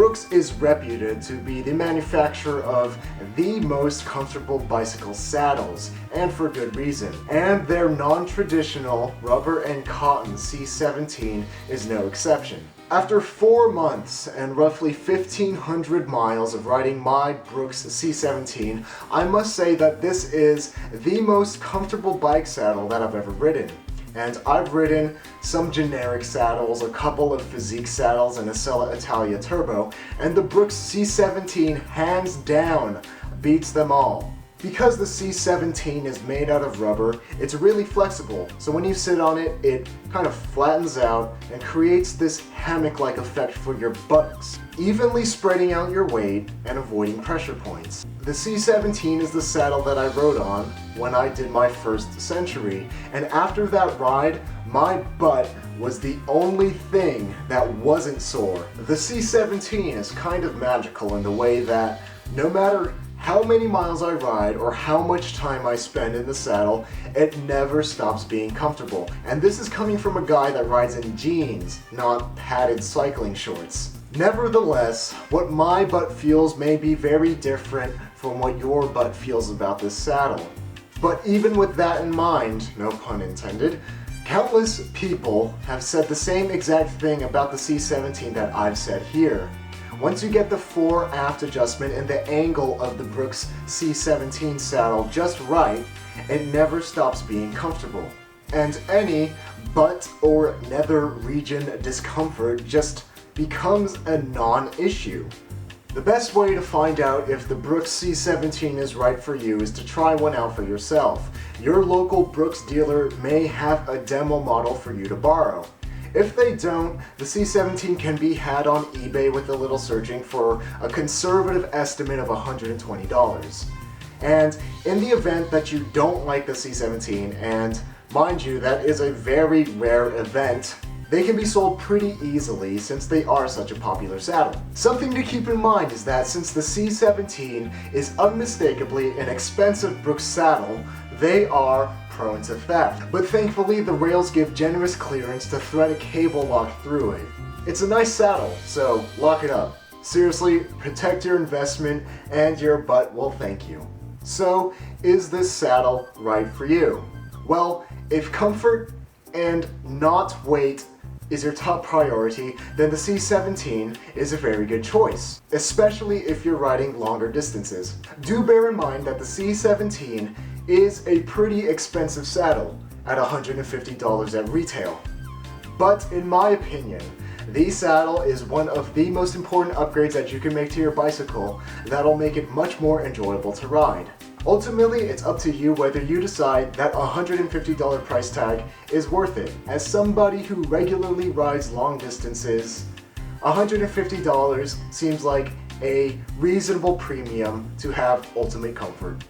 Brooks is reputed to be the manufacturer of the most comfortable bicycle saddles, and for good reason. And their non-traditional rubber and cotton C17 is no exception. After 4 months and roughly 1,500 miles of riding my Brooks C17, I must say that this is the most comfortable bike saddle that I've ever ridden. And I've ridden some generic saddles, a couple of physique saddles, and a Sella Italia Turbo, and the Brooks C17 hands down beats them all. Because the C17 is made out of rubber, it's really flexible, so when you sit on it, it kind of flattens out and creates this hammock-like effect for your buttocks, evenly spreading out your weight and avoiding pressure points. The C17 is the saddle that I rode on when I did my first century, and after that ride, my butt was the only thing that wasn't sore. The C17 is kind of magical in the way that no matter how many miles I ride or how much time I spend in the saddle, it never stops being comfortable. And this is coming from a guy that rides in jeans, not padded cycling shorts. Nevertheless, what my butt feels may be very different from what your butt feels about this saddle. But even with that in mind, no pun intended, countless people have said the same exact thing about the C17 that I've said here. Once you get the fore-aft adjustment and the angle of the Brooks C17 saddle just right, it never stops being comfortable. And any butt or nether region discomfort just becomes a non-issue. The best way to find out if the Brooks C17 is right for you is to try one out for yourself. Your local Brooks dealer may have a demo model for you to borrow. If they don't, the C17 can be had on eBay with a little searching for a conservative estimate of $120. And in the event that you don't like the C17, and mind you, that is a very rare event, they can be sold pretty easily since they are such a popular saddle. Something to keep in mind is that since the C17 is unmistakably an expensive Brooks saddle, they are prone to theft. But thankfully, the rails give generous clearance to thread a cable lock through it. It's a nice saddle, so lock it up. Seriously, protect your investment and your butt will thank you. So, is this saddle right for you? Well, if comfort and not weight is your top priority, then the C17 is a very good choice, especially if you're riding longer distances. Do bear in mind that the C17 is a pretty expensive saddle at $150 at retail. But in my opinion, the saddle is one of the most important upgrades that you can make to your bicycle that'll make it much more enjoyable to ride. Ultimately, it's up to you whether you decide that $150 price tag is worth it. As somebody who regularly rides long distances, $150 seems like a reasonable premium to have ultimate comfort.